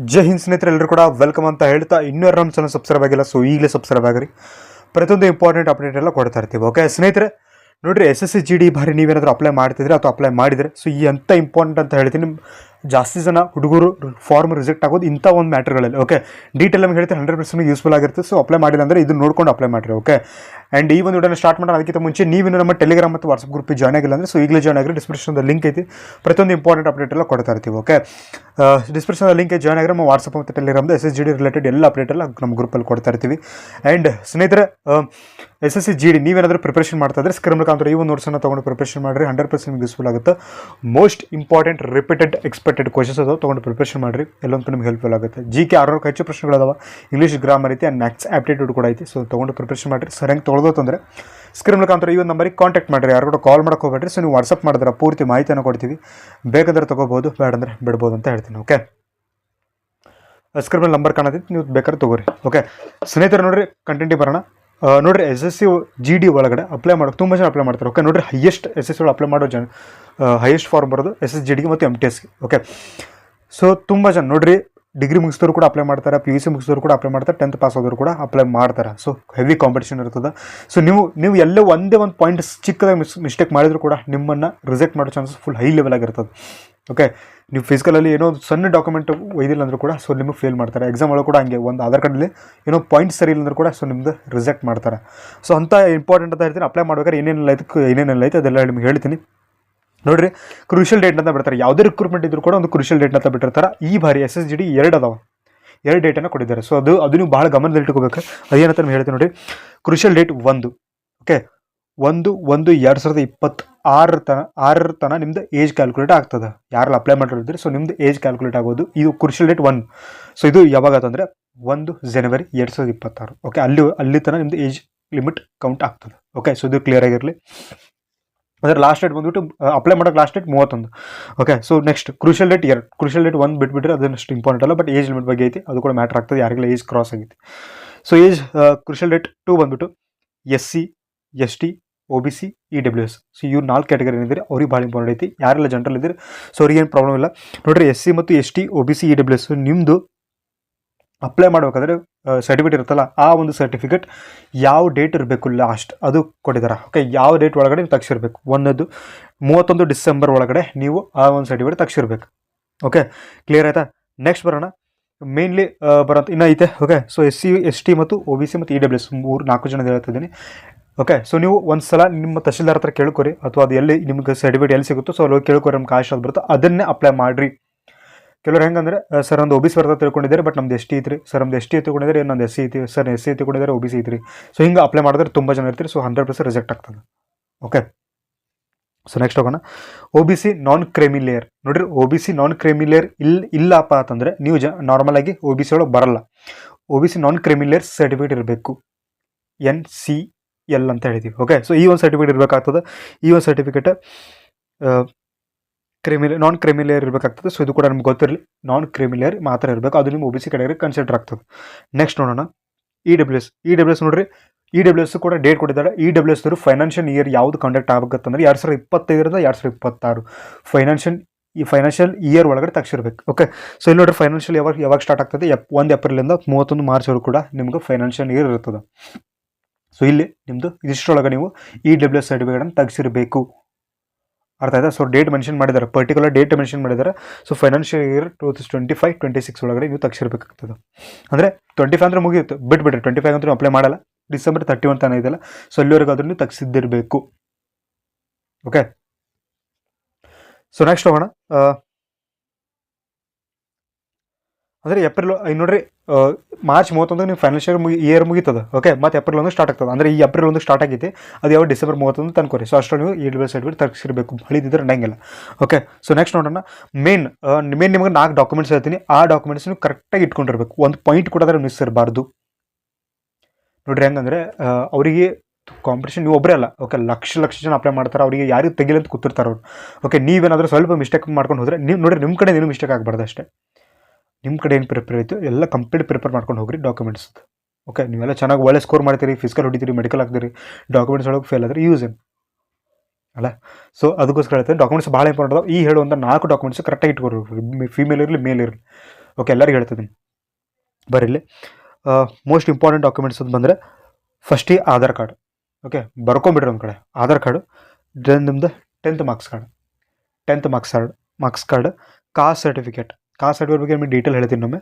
ಜೈ ಹಿಂದ್ ಸ್ನೇಹಿತರೆ, ಎಲ್ಲರೂ ಕೂಡ ವೆಲ್ಕಮ್ ಅಂತ ಹೇಳ್ತಾ ಇನ್ನೂ ನಮ್ಮ ಚಾನಲ್ ಸಬ್ಸ್ಕ್ರೈಬ್ ಆಗಿಲ್ಲ, ಸೊ ಈಗಲೇ ಸಬ್ಸ್ಕ್ರೈಬ್ ಆಗಿರಿ. ಪ್ರತಿಯೊಂದು ಇಂಪಾರ್ಟೆಂಟ್ ಅಪ್ಡೇಟ್ ಎಲ್ಲ ಕೊಡ್ತಾ ಇರ್ತೀವಿ. ಓಕೆ ಸ್ನೇಹಿತರೆ, ನೋಡಿರಿ SSC GD ಬಾರಿ ನೀವೇನಾದರೂ ಅಪ್ಲೈ ಮಾಡ್ತಿದ್ರೆ ಅಥವಾ ಅಪ್ಲೈ ಮಾಡಿದರೆ, ಸೊ ಈ ಎಂಥ ಇಂಪಾರ್ಟೆಂಟ್ ಅಂತ ಹೇಳ್ತೀನಿ. ಜಾಸ್ತಿ ಜನ ಹುಡುಗರು ಫಾರ್ಮ್ ರಿಜೆಕ್ಟ್ ಆಗೋದು ಇಂಥ ಒಂದು ಮ್ಯಾಟ್ರ್ಗಳಲ್ಲಿ. ಓಕೆ, ಡೀಟೇಲ್ ನಮಗೆ ಹೇಳ್ತೀನಿ, 100% ಯೂಸ್ಫುಲ್ ಆಗಿರುತ್ತೆ. ಸೊ ಅಪ್ಲೈ ಮಾಡಿಲ್ಲ ಅಂದರೆ ಇದು ನೋಡ್ಕೊಂಡು ಅಪ್ಲೈ ಮಾಡಿರಿ. ಓಕೆ, ಆ್ಯಂಡ್ ಈ ಒಂದು ವಿಡಿಯೋನ ಸ್ಟಾರ್ಟ್ ಮಾಡೋಣ. ಅದಕ್ಕಿಂತ ಮುಂಚೆ ನೀವಿನ್ನು ನಮ್ಮ ಟೆಲಿಗ್ರಾಮ್ ಮತ್ತು ವಾಟ್ಸಪ್ ಗ್ರೂಪಿಗೆ ಜಾಯ್ನ್ ಆಗಿಲ್ಲ ಅಂದರೆ, ಸೊ ಈಗಲೇ ಜಾಯ್ನ್ ಆಗಿರಿ. ಡಿಸ್ಕ್ರಿಪ್ಷನ್ದ ಲಿಂಕ್ ಐತಿ, ಪ್ರತಿಯೊಂದು ಇಂಪಾರ್ಟೆಂಟ್ ಅಪ್ಡೇಟ್ ಎಲ್ಲ ಕೊಡ್ತಾ ಇರ್ತೀವಿ. ಓಕೆ, ಡಿಸ್ಕ್ರಿಪ್ಷನ್ ಲಿಂಕ್ ಜಾಯ್ನ್ ಆಗಿರೋ ನಮ್ಮ ವಾಟ್ಸಪ್ ಮತ್ತು ಟೆಲಿಗ್ರಾಮ್ದು SSC GD ರಿಲೇಟೆಡ್ ಎಲ್ಲ ಅಪ್ಡೇಟ್ ಎಲ್ಲ ನಮ್ಮ ಗ್ರೂಪಲ್ಲಿ ಕೊಡ್ತಾ ಇರ್ತೀವಿ. ಆ್ಯಂಡ್ ಸ್ನೇಹಿತರೆ, SSC GD ನೀವೇನಾದರೂ ಪ್ರಿಪ್ರೇಷನ್ ಮಾಡ್ತಾ ಇದ್ರೆ ಸ್ಕ್ರೀನ್ ಮುಖಾಂತರ ಈ ಒಂದು ನೋಟ್ಸನ್ನು ತೊಗೊಂಡು ಪ್ರಿಪ್ರೇಷನ್ ಮಾಡಿರಿ. 100% ಯೂಸ್ಫುಲ್ ಆಗುತ್ತೆ. Most important repeated expected questions ಅದಾವೆ, ತೊಗೊಂಡು ಪ್ರಿಪ್ರೇಷನ್ ಮಾಡಿರಿ. ಎಲ್ಲೊಂದು ನಿಮ್ಗೆ ಹೆಲ್ಪ್ಫುಲ್ ಆಗುತ್ತೆ. GK 600 ಹೆಚ್ಚು ಪ್ರಶ್ನೆಗಳದಾವೆ, ಇಂಗ್ಲೀಷ್ ಗ್ರಾಮರ್ ಐತಿ, ಆ್ಯಂಡ್ ಮ್ಯಾಥ್ಸ್ ಆಪ್ಟಿಟ್ಯೂಡ್ ಕೂಡ ಐತಿ. ಸೊ ತೊಗೊಂಡು ಪ್ರಿಪ್ರೇಷನ್ ಮಾಡಿರಿ. ಸರ್ ಹೆಂಗೆ ತೊಗೊಳೋದಂದರೆ ಸ್ಕ್ರೀನ್ ಮುಖಾಂತರ ಈ ಒಂದು ನಂಬರಿಗೆ ಕಾಂಟ್ಯಾಕ್ಟ್ ಮಾಡಿರಿ. ಯಾರು ಕೂಡ ಕಾಲ್ ಮಾಡೋಕೆ ಹೋಗ್ಬೇಡ್ರಿ. ಸೊ ನೀವು ವಾಟ್ಸಪ್ ಮಾಡಿದ್ರೆ ಪೂರ್ತಿ ಮಾಹಿತಿಯನ್ನು ಕೊಡ್ತೀವಿ. ಬೇಕಾದ್ರೆ ತೊಗೋಬೋದು, ಬೇಡಂದ್ರೆ ಬಿಡ್ಬೋದು ಅಂತ ಹೇಳ್ತೀನಿ. ಓಕೆ, ಸ್ಕ್ರೀನ್ ಮೇಲೆ ನಂಬರ್ ಕಾಣತೈತಿ, ನೀವು ಬೇಕಾದ್ರೆ ತೊಗೋರಿ. ಓಕೆ ಸ್ನೇಹಿತರೆ, ನೋಡಿರಿ ಕಂಟೆಂಟಿಗೆ ಬರೋಣ. ನೋಡಿರಿ SSC GD ಒಳಗಡೆ ಅಪ್ಲೈ ಮಾಡೋಕೆ ತುಂಬ ಜನ ಅಪ್ಲೈ ಮಾಡ್ತಾರೆ. ಓಕೆ, ನೋಡಿರಿ ಹೈಯೆಸ್ಟ್ SSC ಒಳಗೆ ಅಪ್ಲೈ ಮಾಡೋ ಜನ ಹೈಯೆಸ್ಟ್ ಫಾರ್ಮ್ ಬರೋದು SSC GD ಮತ್ತು MTSಗೆ. ಓಕೆ, ಸೊ ತುಂಬ ಜನ ನೋಡಿರಿ ಡಿಗ್ರಿ ಮುಗಿಸಿದವರು ಕೂಡ ಅಪ್ಲೈ ಮಾಡ್ತಾರೆ, PUC ಮುಗಿಸಿದವರು ಕೂಡ ಅಪ್ಲೈ ಮಾಡ್ತಾರೆ, 10th ಪಾಸ್ ಆದವರು ಕೂಡ ಅಪ್ಲೈ ಮಾಡ್ತಾರೆ. ಸೊ ಹೆವಿ ಕಾಂಪಿಟೇಷನ್ ಇರ್ತದೆ. ಸೊ ನೀವು ಎಲ್ಲೋ ಒಂದೇ ಒಂದು ಪಾಯಿಂಟ್ ಚಿಕ್ಕದಾಗಿ ಮಿಸ್ಟೇಕ್ ಮಾಡಿದ್ರು ಕೂಡ ನಿಮ್ಮನ್ನು ರಿಜೆಕ್ಟ್ ಮಾಡೋ ಚಾನ್ಸಸ್ ಫುಲ್ ಹೈ ಲೆವೆಲ್ ಆಗಿರ್ತದೆ. ಓಕೆ, ನೀವು ಫಿಸಿಕಲಲ್ಲಿ ಏನೋ ಸಣ್ಣ ಡಾಕ್ಯುಮೆಂಟ್ ಒಯ್ದಿಲ್ಲ ಅಂದರೂ ಕೂಡ ಸೊ ನಿಮಗೆ ಫೇಲ್ ಮಾಡ್ತಾರೆ. ಎಕ್ಸಾಮ್ ಒಳಗೆ ಕೂಡ ಹಂಗೆ ಒಂದು ಆಧಾರ್ ಕಾರ್ಡಲ್ಲಿ ಏನೋ ಪಾಯಿಂಟ್ ಸರಿ ಇಲ್ಲ ಅಂದರೂ ಕೂಡ ಸೊ ನಿಮ್ಮದು ರಿಜೆಕ್ಟ್ ಮಾಡ್ತಾರೆ. ಸೊ ಅಂಥ ಇಂಪಾರ್ಟೆಂಟ್ ಅಂತ ಹೇಳ್ತೀನಿ. ಅಪ್ಲೈ ಮಾಡ್ಬೇಕಾದ್ರೆ ಏನೇನೆಲ್ಲ ಐತೆ ಅದೆಲ್ಲ ನಿಮ್ಗೆ ಹೇಳ್ತೀನಿ. ನೋಡಿರಿ, ಕ್ರೂಷಿಯಲ್ ಡೇಟ್ ಅಂತ ಬಿಡ್ತಾರೆ. ಯಾವುದೇ ರಿಕ್ರೂಟ್ಮೆಂಟ್ ಇದ್ರೂ ಕೂಡ ಒಂದು ಕ್ರೂಷಿಯಲ್ ಡೇಟ್ ಅಂತ ಬಿಟ್ಟಿರ್ತಾರೆ. ಈ ಬಾರಿ SSC GD 2 ಅದಾವೆ, 2 ಡೇಟನ್ನು ಕೊಟ್ಟಿದ್ದಾರೆ. ಸೊ ಅದು ನೀವು ಭಾಳ ಗಮನದಲ್ಲಿಟ್ಕೋಬೇಕು. ಅದೇನಂತ ನಾನು ಹೇಳ್ತೀನಿ ನೋಡಿ. Crucial date 1. ಓಕೆ, 1/1/2026 ತನ ನಿಮ್ದು ಏಜ್ ಕ್ಯಾಲ್ಕುಲೇಟ್ ಆಗ್ತದೆ. ಯಾರೆಲ್ಲ ಅಪ್ಲೈ ಮಾಡಿರ್ತೀರಿ ಸೊ ನಿಮ್ದು ಏಜ್ ಕ್ಯಾಲ್ಕುಲೇಟ್ ಆಗೋದು ಇದು ಕ್ರೂಷಿಯಲ್ ಡೇಟ್ 1. ಸೊ ಇದು ಯಾವಾಗ ಅಂತಂದರೆ 1 ಜನವರಿ 2026. ಓಕೆ, ಅಲ್ಲಿ ತನಕ ನಿಮ್ದು ಏಜ್ ಲಿಮಿಟ್ ಕೌಂಟ್ ಆಗ್ತದೆ. ಓಕೆ, ಸೊ ಇದು ಕ್ಲಿಯರ್ ಆಗಿರಲಿ. ಅದರ ಲಾಸ್ಟ್ ಡೇಟ್ ಬಂದುಬಿಟ್ಟು ಅಪ್ಲೈ ಮಾಡೋಕ್ಕೆ last date 31. Okay, so next crucial date 2. Crucial date 1 ಬಿಟ್ಬಿಟ್ರೆ ಅದನ್ನಷ್ಟು ಇಂಪಾರ್ಟೆಂಟ್ ಅಲ್ಲ, ಬಟ್ ಏಜ್ ಲಿಮಿಟ್ ಬಗ್ಗೆ ಐತಿ, ಅದು ಕೂಡ ಮ್ಯಾಟ್ರ್ ಆಗ್ತದೆ ಯಾರಿಗೆಲ್ಲ ಏಜ್ ಕ್ರಾಸ್ ಆಗೈತಿ. ಸೊ ಏಜ್ ಕ್ರೂಷಿಯಲ್ ಡೇಟ್ 2 ಬಂದುಬಿಟ್ಟು SC ST OBC EWS. So ಇವ್ರು 4 ಕ್ಯಾಟಗರಿ ಏನಿದ್ರೆ ಅವ್ರಿಗೆ ಭಾಳ ಇಂಪಾರ್ಟೆಂಟ್ ಐತಿ. ಯಾರೆಲ್ಲ ಜನರಲ್ ಇದ್ದೀರಿ ಸೊ ಅವ್ರಿಗೆ ಏನು ಪ್ರಾಬ್ಲಮ್ ಇಲ್ಲ. ನೋಡಿರಿ SC ಮತ್ತು ST OBC EWS ನಿಮ್ಮದು ಅಪ್ಲೈ ಮಾಡಬೇಕಾದ್ರೆ ಸರ್ಟಿಫಿಕೇಟ್ ಇರುತ್ತಲ್ಲ, ಆ ಒಂದು ಸರ್ಟಿಫಿಕೇಟ್ ಯಾವ ಡೇಟ್ ಇರಬೇಕು ಲಾಸ್ಟ್ ಅದು ಕೊಟ್ಟಿದ್ದಾರೆ. ಓಕೆ, ಯಾವ ಡೇಟ್ ಒಳಗಡೆ ನೀವು ತೆಗ್ಸಿರ್ಬೇಕು. 31 ಡಿಸೆಂಬರ್ ಒಳಗಡೆ ನೀವು ಆ ಒಂದು ಸರ್ಟಿಫಿಕೇಟ್ ತೆಗ್ಸಿರ್ಬೇಕು. ಓಕೆ, ಕ್ಲಿಯರ್ ಆಯಿತಾ? ನೆಕ್ಸ್ಟ್ ಬರೋಣ. ಮೇನ್ಲಿ ಬರೋಂಥ ಇನ್ನೂ ಐತೆ. ಓಕೆ, ಸೊ SC ST ಮತ್ತು OBC ಮತ್ತು EWS 4 ಜನ ಹೇಳ್ತಿದ್ದೀನಿ. ಓಕೆ, ಸೊ ನೀವು ಒಂದು ಸಲ ನಿಮ್ಮ ತಹಶೀಲ್ದಾರ್ ಹತ್ರ ಕೇಳ್ಕೊರಿ, ಅಥವಾ ಅದು ಎಲ್ಲಿ ನಿಮ್ಗೆ ಸರ್ಟಿಫಿಕೇಟ್ ಎಲ್ಲಿ ಸಿಗುತ್ತೋ ಸೊ ಅಲ್ಲಿ ಕೇಳ್ಕೊರಿ, ನಮ್ಗೆ ಕಾಸ್ಟ್ ಅದು ಬರುತ್ತೋ ಅದನ್ನೇ ಅಪ್ಲೈ ಮಾಡಿರಿ. ಕೆಲವ್ರು ಹೆಂಗಂದರೆ ಸರ್ ಒಂದು OBC ಬರ್ತದೆ ತಿಳ್ಕೊಂಡಿದ್ದಾರೆ, ಬಟ್ ನಮ್ದು ST ಐತ್ರಿ, ಸರ್ ನಮ್ದು ST ತಿಳ್ಕೊಂಡಿದ್ದಾರೆ, ಇನ್ನೊಂದು SC ಐತಿ, ಸರ್ SC ತಿಳ್ಕೊಂಡಿದ್ದಾರೆ, OBC ಐತ್ರಿ. ಸೊ ಹಿಂಗೆ ಅಪ್ಲೈ ಮಾಡಿದ್ರೆ ತುಂಬ ಜನ ಇರ್ತೀರಿ. ಸೊ 100% ರಿಜೆಕ್ಟ್ ಆಗ್ತದೆ. ಓಕೆ, ಸೊ ನೆಕ್ಸ್ಟ್ ಹೋಗೋಣ. OBC ನಾನ್ ಕ್ರೇಮಿ ಲೇಯರ್. ನೋಡಿರಿ, OBC ನಾನ್ ಕ್ರೇಮಿ ಲೇಯರ್ ಇಲ್ಲಪ್ಪ ಅಂತಂದರೆ ನೀವು ನಾರ್ಮಲಾಗಿ OBC ಒಳಗೆ ಬರಲ್ಲ. OBC ನಾನ್ ಕ್ರೇಮಿ ಲೇಯರ್ ಸರ್ಟಿಫಿಕೇಟ್ ಇರಬೇಕು, NCL ಅಂತ ಹೇಳಿದ್ದೀವಿ. ಓಕೆ, ಸೊ ಈ ಒಂದು ಸರ್ಟಿಫಿಕೇಟ್ ಇರಬೇಕಾಗ್ತದೆ. ಈ ಒಂದು ಸರ್ಟಿಫಿಕೇಟ್ ನಾನ್ ಕ್ರೇಮಿ ಲೇಯರ್ ಇರಬೇಕಾಗ್ತದೆ. ಸೊ ಇದು ಕೂಡ ನಮ್ಗೆ ಗೊತ್ತಿರಲಿ, ನಾನ್ ಕ್ರೇಮಿ ಲೇಯರ್ ಮಾತ್ರ ಇರಬೇಕು, ಅದು ನಿಮ್ಮ OBC ಕಡೆಗೆ ಕನ್ಸಿಡರ್ ಆಗ್ತದೆ. ನೆಕ್ಸ್ಟ್ ನೋಡೋಣ. EWS ನೋಡಿರಿ, EWS ಕೂಡ ಡೇಟ್ ಕೊಟ್ಟಿದ್ದಾರೆ. EWS ಅವರು ಫೈನಾನ್ಷಿಯಲ್ ಇಯರ್ ಯಾವುದು ಕಂಡಕ್ಟ್ ಆಗಬೇಕಂತಂದ್ರೆ 2025ರಿಂದ 2026 ಫೈನಾನ್ಷಿಯಲ್ ಇಯರ್ ಒಳಗಡೆ ತೆಗ್ಸಿರ್ಬೇಕು. ಓಕೆ, ಸೊ ಇಲ್ಲಿ ನೋಡಿರಿ ಫೈನಾನ್ಷಿಯಲ್ ಯಾವಾಗ ಸ್ಟಾರ್ಟ್ ಆಗ್ತದೆ 1 ಏಪ್ರಿಲಿಂದ 31 ಮಾರ್ಚ್ವರೆಗೂ ಕೂಡ ನಿಮ್ಗೆ ಫೈನಾನ್ಷಿಯಲ್ ಇಯರ್ ಇರ್ತದೆ. ಸೊ ಇಲ್ಲಿ ನಿಮ್ಮದು ಇದಿಷ್ಟರೊಳಗೆ ನೀವು EWS ಸರ್ಟಿಫಿಕೇಟನ್ನು ತೆಗ್ಸಿರಬೇಕು. ಅರ್ಥ ಆಯ್ತಾ? ಸೊ ಡೇಟ್ ಮೆನ್ಷನ್ ಮಾಡಿದ್ದಾರೆ, ಪರ್ಟಿಕ್ಯುಲರ್ ಡೇಟ್ ಮೆನ್ಷನ್ ಮಾಡಿದ್ದಾರೆ. ಸೊ ಫೈನಾನ್ಷಿಯಲ್ ಇಯರ್ 2025-26 ಒಳಗಡೆ ನೀವು ತೆಗ್ಸಿರ್ಬೇಕಾಗ್ತದೆ. ಅಂದರೆ 25 ಅಂದರೆ ಮುಗಿಯುತ್ತೆ, ಬಿಟ್ಬಿಡ್ರಿ. 25 ಅಂತೂ ಅಪ್ಲೈ ಮಾಡಲ್ಲ, ಡಿಸೆಂಬರ್ 31 ತನಕ ಇದೆಯಲ್ಲ, ಸೊ ಅಲ್ಲಿವರೆಗೂ ಅದನ್ನು ತೆಗ್ಸಿದ್ದಿರಬೇಕು. ಓಕೆ, ಸೊ ನೆಕ್ಸ್ಟ್ ಹೋಗೋಣ. ಅಂದರೆ ಏಪ್ರಿಲ್ ನೋಡಿರಿ, ಮಾರ್ಚ್ 31 ನೀವು ಫೈನಾನ್ಷಿಯಲ್ ಇಯರ್ ಮುಗಿತದೆ. ಓಕೆ, ಮತ್ತು ಏಪ್ರಿಲ್ 1 ಸ್ಟಾರ್ಟ್ ಆಗ್ತದೆ. ಅಂದರೆ ಈ ಏಪ್ರಿಲ್ 1 ಸ್ಟಾರ್ಟ್ ಆಗೈತಿ, ಅದು ಯಾವ ಡಿಸೆಂಬರ್ 31 ತನ್ಕೋರಿ. ಸೊ ಅಷ್ಟು ನೀವು EWS ಸರ್ಟಿಫಿಕೇಟ್ ತೆಗ್ಸಿರಬೇಕು, ಹಳಿದಿದ್ರೆ ನಡೆಯಂಗಿಲ್ಲ. ಓಕೆ, ಸೊ ನೆಕ್ಸ್ಟ್ ನೋಡೋಣ. ಮೇನ್ ನಿಮಗೆ 4 ಡಾಕ್ಯುಮೆಂಟ್ಸ್ ಹೇಳ್ತೀನಿ. ಆ ಡಾಕ್ಯುಮೆಂಟ್ಸ್ ನೀವು ಕರೆಕ್ಟಾಗಿ ಇಟ್ಕೊಂಡಿರ್ಬೇಕು, ಒಂದು ಪಾಯಿಂಟ್ ಕೂಡ ಅದರ ಮಿಸ್ ಇರಬಾರ್ದು. ನೋಡಿರಿ ಹೆಂಗಂದರೆ ಅವರಿಗೆ ಕಾಂಪಿಟೇಷನ್ ನೀವು ಒಬ್ಬರೇ ಅಲ್ಲ. ಓಕೆ, ಲಕ್ಷ ಜನ ಅಪ್ಲೈ ಮಾಡ್ತಾರೆ, ಅವರಿಗೆ ಯಾರಿಗೆ ತೆಗಿಲ್ಲ ಅಂತ ಕೂತಿರ್ತಾರೆ ಅವ್ರು. ಓಕೆ, ನೀವೇನಾದರೂ ಸ್ವಲ್ಪ ಮಿಸ್ಟೇಕ್ ಮಾಡ್ಕೊಂಡು ಹೋದರೆ ನೀವು ನೋಡಿರಿ ನಿಮ್ಮ ಕಡೆ ಏನು ಮಿಸ್ಟೇಕ್ ಆಗಬಾರ್ದು ಅಷ್ಟೇ. ನಿಮ್ಮ ಕಡೆ ಏನು ಪ್ರಿಪೇರ್ ಆಯಿತು ಎಲ್ಲ ಕಂಪ್ಲೀಟ್ ಪ್ರಿಪೇರ್ ಮಾಡ್ಕೊಂಡು ಹೋಗ್ರಿ ಡಾಕ್ಯುಮೆಂಟ್ಸ್. ಓಕೆ, ನೀವೆಲ್ಲ ಚೆನ್ನಾಗಿ ಒಳ್ಳೆ ಸ್ಕೋರ್ ಮಾಡ್ತೀರಿ, ಫಿಸಿಕಲ್ ಹೊಡಿತೀರಿ, ಮೆಡಿಕಲ್ ಆಗ್ತೀರಿ, ಡಾಕ್ಯುಮೆಂಟ್ಸ್ ಒಳಗೆ ಫೇಲ್ ಆದರೆ ಯೂಸ್ ಏನು ಅಲ್ಲ. ಸೊ ಅದಕ್ಕೋಸ್ಕರ ಹೇಳ್ತೀನಿ ಡಾಕ್ಯುಮೆಂಟ್ಸ್ ಭಾಳ ಇಂಪಾರ್ಟೆಂಟ್ ಅದಾವೆ. ಈ ಹೇಳುವಂಥ 4 ಡಾಕ್ಯುಮೆಂಟ್ಸ್ ಕರೆಕ್ಟಾಗಿ ಇಟ್ಕೊಡ್ಬೇಕು, ಫೀಮೇಲ್ ಇರಲಿ ಮೇಲ್ ಇರಲಿ. ಓಕೆ, ಎಲ್ಲರಿಗೂ ಹೇಳ್ತಿದ್ದೀನಿ. ಬರೀಲಿ ಮೋಸ್ಟ್ ಇಂಪಾರ್ಟೆಂಟ್ ಡಾಕ್ಯುಮೆಂಟ್ಸ್ ಅಂತ ಬಂದರೆ ಫಸ್ಟಿಗೆ ಆಧಾರ್ ಕಾರ್ಡ್. ಓಕೆ, ಬರ್ಕೊಂಬಿಡ್ರಿ ಒಂದು ಕಡೆ ಆಧಾರ್ ಕಾರ್ಡು. ದೆನ್ ನಿಮ್ಮದು 10th marks card, caste certificate ಬಗ್ಗೆ ನಿಮಗೆ ಡೀಟೇಲ್ ಹೇಳ್ತೀನಿ ನಮಗೆ.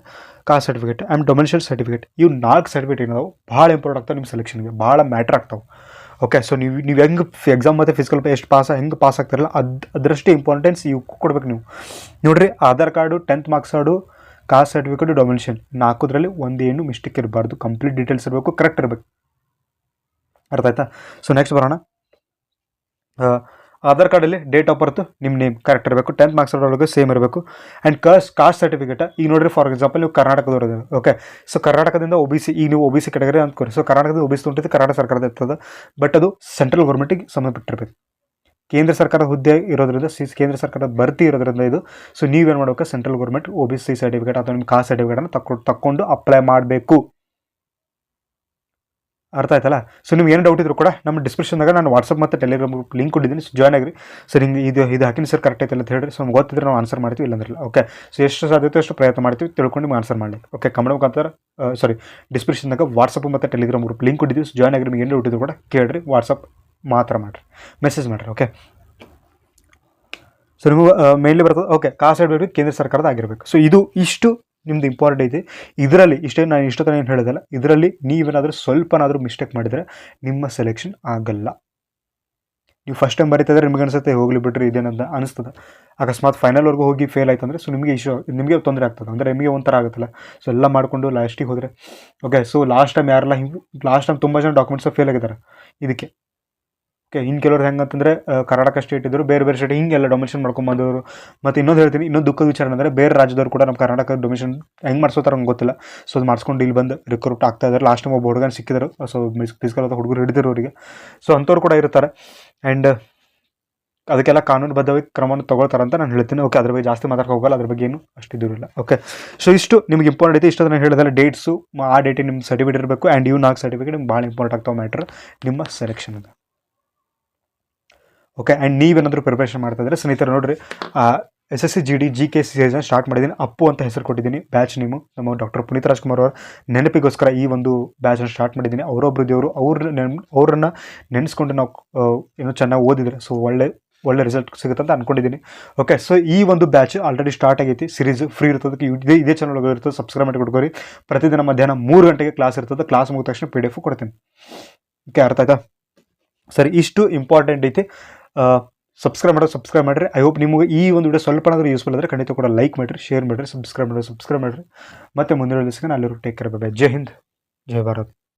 ಕಾಸ್ಟ್ ಸರ್ಟಿಫಿಕೇಟ್ ಆ್ಯಂಡ್ ಡೊಮಿಷಿಯಲ್ ಸರ್ಟಿಫಿಕೇಟ್, ಇವು 4 ಸರ್ಟಿಫಿಕೇಟ್ ಏನಾದವು ಭಾಳ ಇಂಪಾರ್ಟೆಂಟ್ ಆಗ್ತಾವೆ ನಿಮ್ಮ ಸೆಲೆಕ್ಷನ್ಗೆ, ಭಾಳ ಮ್ಯಾಟ್ರ್ ಆಗ್ತಾವೆ. ಓಕೆ, ಸೊ ನೀವು ಹೆಂಗೆ ಎಕ್ಸಾಮ್ ಮತ್ತು ಫಿಸಿಕಲ್ ಎಷ್ಟು ಹೆಂಗೆ ಪಾಸ್ ಆಗ್ತಾರಲ್ಲ ಅದರಷ್ಟೇ ಇಂಪಾರ್ಟೆನ್ಸ್ ಇವು ಕೊಡ್ಬೇಕು ನೀವು. ನೋಡಿರಿ, Aadhaar card, 10th marks card, caste certificate, domicile 4ರಲ್ಲಿ ಒಂದೇನು ಮಿಸ್ಟೇಕ್ ಇರಬಾರ್ದು, ಕಂಪ್ಲೀಟ್ ಡೀಟೇಲ್ಸ್ ಇರಬೇಕು, ಕರೆಕ್ಟ್ ಇರಬೇಕು. ಅರ್ಥ ಆಯ್ತಾ? ಸೊ ನೆಕ್ಸ್ಟ್ ಬರೋಣ. ಆಧಾರ್ ಕಾರ್ಡಲ್ಲಿ ಡೇಟ್ ಆಫ್ ಬರ್ತ್ ನಿಮ್ಮ ನೇಮ್ ಕರೆಕ್ಟ್ ಇರಬೇಕು, 10th ಮಾರ್ಕ್ಸ್ ಒಳಗೆ ಸೇಮ್ ಇರಬೇಕು. ಆ್ಯಂಡ್ ಕಾಸ್ಟ್ ಸರ್ಟಿಫಿಕೇಟ್, ಈಗ ನೋಡಿರಿ ಫಾರ್ ಎಕ್ಸಾಂಪಲ್ ನೀವು ಕರ್ನಾಟಕದವ್ರು ಇದ್ದಾರೆ. ಓಕೆ, ಸೊ ಕರ್ನಾಟಕದಿಂದ OBC, ಈಗ ನೀವು OBC ಕೆಟಗರಿ ಅಂದ್ಕೊರಿ. ಸೊ ಕರ್ನಾಟಕದ OBC ತೊಗೊಂಡಿದ್ದು ಕರ್ನಾಟಕ ಸರ್ಕಾರದ ಇರ್ತದೆ, ಬಟ್ ಅದು ಸೆಂಟ್ರಲ್ ಗೌರ್ಮೆಂಟಿಗೆ ಸಂಬಂಧಪಟ್ಟಿರ್ಬೇಕು. ಕೇಂದ್ರ ಸರ್ಕಾರದ ಹುದ್ದೆ ಇರೋದ್ರಿಂದ ಕೇಂದ್ರ ಸರ್ಕಾರದ ಭರ್ತಿ ಇರೋದ್ರಿಂದ ಇದು. ಸೊ ನೀವೇನು ಮಾಡಬೇಕು, ಸೆಂಟ್ರಲ್ ಗೌರ್ಮೆಂಟ್ OBC ಸರ್ಟಿಫಿಕೇಟ್ ಅಥವಾ ನಿಮ್ಮ ಕಾಸ್ಟ್ ಸರ್ಟಿಫಿಕೇಟನ್ನು ತಗೊಂಡು ಅಪ್ಲೈ ಮಾಡಬೇಕು. ಅರ್ಥ ಆಯ್ತಲ್ಲ? ಸೊ ನಿಮ್ಗೆ ಏನು ಡೌಟ್ ಇದ್ರು ಕೂಡ ನಮ್ಮ ಡಿಸ್ಕ್ರಿಪ್ಷನ್ದಾಗ ನಾನು ವಾಟ್ಸಪ್ ಮತ್ತು ಟೆಲಿಗ್ರಾಮ್ ಲಿಂಕ್ ಕೊಟ್ಟಿದ್ದೀನಿ. ಸೊ ಜಾಯ್ನ್ ಆಗಿರಿ. ಸರ್ ಹಿಂಗೆ ಇದು ಹಾಕಿನಿ ಸರ್ ಕರೆಕ್ಟ್ ಐತಲ್ಲ ಅಂತ ಹೇಳಿರಿ. ಸೊ ನಮ್ಗೆ ಗೊತ್ತಿದ್ರೆ ನಾವು ಆನ್ಸರ್ ಮಾಡ್ತೀವಿ, ಇಲ್ಲಾಂದ್ರಲ್ಲ. ಓಕೆ, ಸೊ ಎಷ್ಟು ಸಾಧ್ಯತೆ ಅಷ್ಟು ಪ್ರಯತ್ನ ಮಾಡ್ತೀವಿ ತಿಳ್ಕೊಂಡು ನಿಮ್ಗೆ ಆನ್ಸರ್ ಮಾಡಲಿ. ಓಕೆ, ಕಮೆಂಟ್ ಮುಖಾಂತರ ಡಿಸ್ಕ್ರಿಪ್ಷನ್ದಾಗ ವಾಟ್ಸಪ್ ಮತ್ತು ಟೆಲಿಗ್ರಾಮ್ ಗ್ರೂಪ್ ಲಿಂಕ್ ಕೊಟ್ಟಿದ್ದೀವಿ. ಸೊ ಜಾಯ್ನ್ ಆಗಿರಿ. ನಿಮ್ಗೆ ಏನು ಡೌಟ್ ಇದ್ರು ಕೂಡ ಕೇಳಿರಿ, ವಾಟ್ಸಪ್ ಮಾತ್ರ ಮಾಡಿರಿ, ಮೆಸೇಜ್ ಮಾಡಿರಿ. ಓಕೆ, ಸೊ ನಿಮಗೆ ಮೇನ್ಲಿ ಬರ್ತದೆ. ಓಕೆ, ಕಾಸ್ಟ್ ಸರ್ಟಿಫಿಕೇಟ್ ಕೇಂದ್ರ ಸರ್ಕಾರದ ಆಗಿರಬೇಕು. ಸೊ ಇಷ್ಟು ನಿಮ್ದು ಇಂಪಾರ್ಟೆಂಟ್ ಐತಿ. ಇದರಲ್ಲಿ ನಾನು ಇಷ್ಟೊತ್ತನ ಏನು ಹೇಳಿದಲ್ಲ, ಇದರಲ್ಲಿ ನೀವೇನಾದರೂ ಸ್ವಲ್ಪನಾದರೂ ಮಿಸ್ಟೇಕ್ ಮಾಡಿದರೆ ನಿಮ್ಮ ಸೆಲೆಕ್ಷನ್ ಆಗಲ್ಲ. ನೀವು ಫಸ್ಟ್ ಟೈಮ್ ಬರೀತಿದ್ರೆ ನಿಮ್ಗೆ ಅನಿಸುತ್ತೆ ಹೋಗ್ಲಿ ಬಿಡ್ರಿ ಇದೇನಂತ ಅನಿಸ್ತದೆ. ಅಕಸ್ಮಾತ್ ಫೈನಲ್ವರೆಗೂ ಹೋಗಿ ಫೇಲ್ ಆಯ್ತು ಅಂದರೆ ಸೊ ನಿಮಗೆ ತೊಂದರೆ ಆಗ್ತದೆ, ಅಂದರೆ ನಿಮಗೆ ಒಂಥರ ಆಗುತ್ತಲ್ಲ. ಸೊ ಎಲ್ಲ ಮಾಡಿಕೊಂಡು ಲಾಸ್ಟಿಗೆ ಹೋದರೆ ಓಕೆ. ಸೊ ಲಾಸ್ಟ್ ಟೈಮ್ ತುಂಬ ಜನ ಡಾಕ್ಯುಮೆಂಟ್ಸ್ ಫೇಲ್ ಆಗಿದ್ದಾರೆ ಇದಕ್ಕೆ. ಓಕೆ, ಇನ್ನು ಕೆಲವ್ರು ಹೆಂಗೆ ಅಂತಂದರೆ ಕರ್ನಾಟಕ ಸ್ಟೇಟ್ ಇದ್ದರು, ಬೇರೆ ಸ್ಟೇಟ್ ಹಿಂಗೆಲ್ಲ ಡೊಮಿಷನ್ ಮಾಡ್ಕೊಂಬಂದವರು. ಮತ್ತು ಇನ್ನೊಂದು ಹೇಳ್ತೀನಿ, ಇನ್ನೊಂದು ದುಃಖದ ವಿಚಾರ ಅಂದರೆ ಬೇರೆ ರಾಜ್ಯದವ್ರು ಕೂಡ ನಮ್ಮ ಕರ್ನಾಟಕ ಡೊಮಿಷನ್ ಹೆಂಗೆ ಮಾಡಿಸೋತಾರೆ ನಂಗೆ ಗೊತ್ತಿಲ್ಲ. ಸೊ ಅದು ಮಾಡಿಸ್ಕೊಂಡು ಇಲ್ಲಿ ಬಂದು ರಿಕ್ರೂಟ್ ಆಗ್ತಾ ಇದ್ದಾರೆ. ಲಾಸ್ಟ್ ಟೈಮ್ ಒಬ್ಬ ಹುಡುಗನ ಸಿಕ್ಕಿದ್ರು. ಸೊ ಫಿಸಿಕಲ್ ಹುಡುಗರು ಹಿಡಿದಿರು ಅವರಿಗೆ. ಸೊ ಅಂಥವ್ರು ಕೂಡ ಇರ್ತಾರೆ. ಆ್ಯಂಡ್ ಅದಕ್ಕೆಲ್ಲ ಕಾನೂನುಬದ್ಧವಾಗಿ ಕ್ರಮವನ್ನು ತೊಗೊಳ್ತಾರೆ ಅಂತ ನಾನು ಹೇಳ್ತೀನಿ. ಓಕೆ, ಅದ್ರ ಬಗ್ಗೆ ಜಾಸ್ತಿ ಮಾತಾಡಕ್ಕೆ ಹೋಗಲ್ಲ, ಅದ್ರ ಬಗ್ಗೆ ಏನು ಅಷ್ಟು ದೂರಿಲ್ಲ. ಓಕೆ, ಸೊ ಇಷ್ಟು ನಿಮ್ಗೆ ಇಂಪಾರ್ಟೆಂಟ್ ಐತಿ. ಇಷ್ಟು ನಾನು ಹೇಳಿದಲ್ಲ ಡೇಟ್ಸು, ಆ ಡೇಟಿಗೆ ನಿಮ್ಮ ಸರ್ಟಿಫಿಕೇಟ್ ಇರಬೇಕು. ಆ್ಯಂಡ್ ಇವು 4 ಸರ್ಟಿಫಿಕೇಟ್ ನಿಮ್ಗೆ ಭಾಳ ಇಂಪಾರ್ಟೆಂಟ್ ಆಗ್ತಾವೆ ಮ್ಯಾಟ್ರ್ ನಿಮ್ಮ ಸೆಲೆಕ್ಷನ್ ಅದು. ಓಕೆ, ಆ್ಯಂಡ್ ನೀವೇನಾದರೂ ಪ್ರಿಪ್ರೇಷನ್ ಮಾಡ್ತಾಯಿದ್ರೆ ಸ್ನೇಹಿತರೆ ನೋಡಿರಿ, SSC GD GK season start ಮಾಡಿದ್ದೀನಿ. ಅಪ್ಪು ಅಂತ ಹೆಸರು ಕೊಟ್ಟಿದ್ದೀನಿ. ಬ್ಯಾಚ್ ನೇಮು ನಮ್ಮ ಡಾಕ್ಟರ್ ಪುನೀತ್ ರಾಜ್ಕುಮಾರ್ ಅವರ ನೆನಪಿಗೋಸ್ಕರ ಈ ಒಂದು ಬ್ಯಾಚನ್ನು ಸ್ಟಾರ್ಟ್ ಮಾಡಿದ್ದೀನಿ. ಅವರೊಬ್ಬರು ದೇವರು, ಅವ್ರನ್ನ ನೆನೆಸ್ಕೊಂಡು ನಾವು ಏನೋ ಚೆನ್ನಾಗಿ ಓದಿದರೆ ಸೊ ಒಳ್ಳೆ ರಿಸಲ್ಟ್ ಸಿಗುತ್ತೆ ಅಂತ ಅಂದ್ಕೊಂಡಿದ್ದೀನಿ. ಓಕೆ, ಸೊ ಈ ಒಂದು ಬ್ಯಾಚ್ ಆಲ್ರೆಡಿ ಸ್ಟಾರ್ಟ್ ಆಗೈತಿ. ಸೀರೀಸ್ ಫ್ರೀ ಇರ್ತದೆ, ಇದೇ ಚಾನಲ್ ಒಳಗೆ ಇರ್ತದೆ. ಸಬ್ಸ್ಕ್ರೈಬ್ ಮಾಡಿ ಕೊಡ್ಕೋರಿ. ಪ್ರತಿದಿನ ಮಧ್ಯಾಹ್ನ 3 ಗಂಟೆಗೆ ಕ್ಲಾಸ್ ಇರ್ತದೆ. ಕ್ಲಾಸ್ ಮುಗಿದ ತಕ್ಷಣ PDF ಕೊಡ್ತೀನಿ. ಓಕೆ, ಅರ್ಥ ಆಯ್ತಾ? ಸರಿ, ಇಷ್ಟು ಇಂಪಾರ್ಟೆಂಟ್ ಐತಿ. ಸಬ್ಸ್ಕ್ರೈಬ್ ಮಾಡಿರಿ. ಐ ಹೋಪ್ ನಿಮಗೆ ಈ ಒಂದು ವಿಡಿಯೋ ಸ್ವಲ್ಪನಾದರೂ ಯೂಸ್ಫುಲ್ ಆದರೆ ಖಂಡಿತ ಕೂಡ ಲೈಕ್ ಮಾಡಿರಿ, ಶೇರ್ ಮಾಡಿರಿ, ಸಬ್ಸ್ಕ್ರೈಬ್ ಮಾಡಿರಿ. ಮತ್ತು ಮುಂದಿನ ದಿವಸ ನಾನು ಅಲ್ಲಿರೋ take care. By. Jai Hind, Jai Bharat.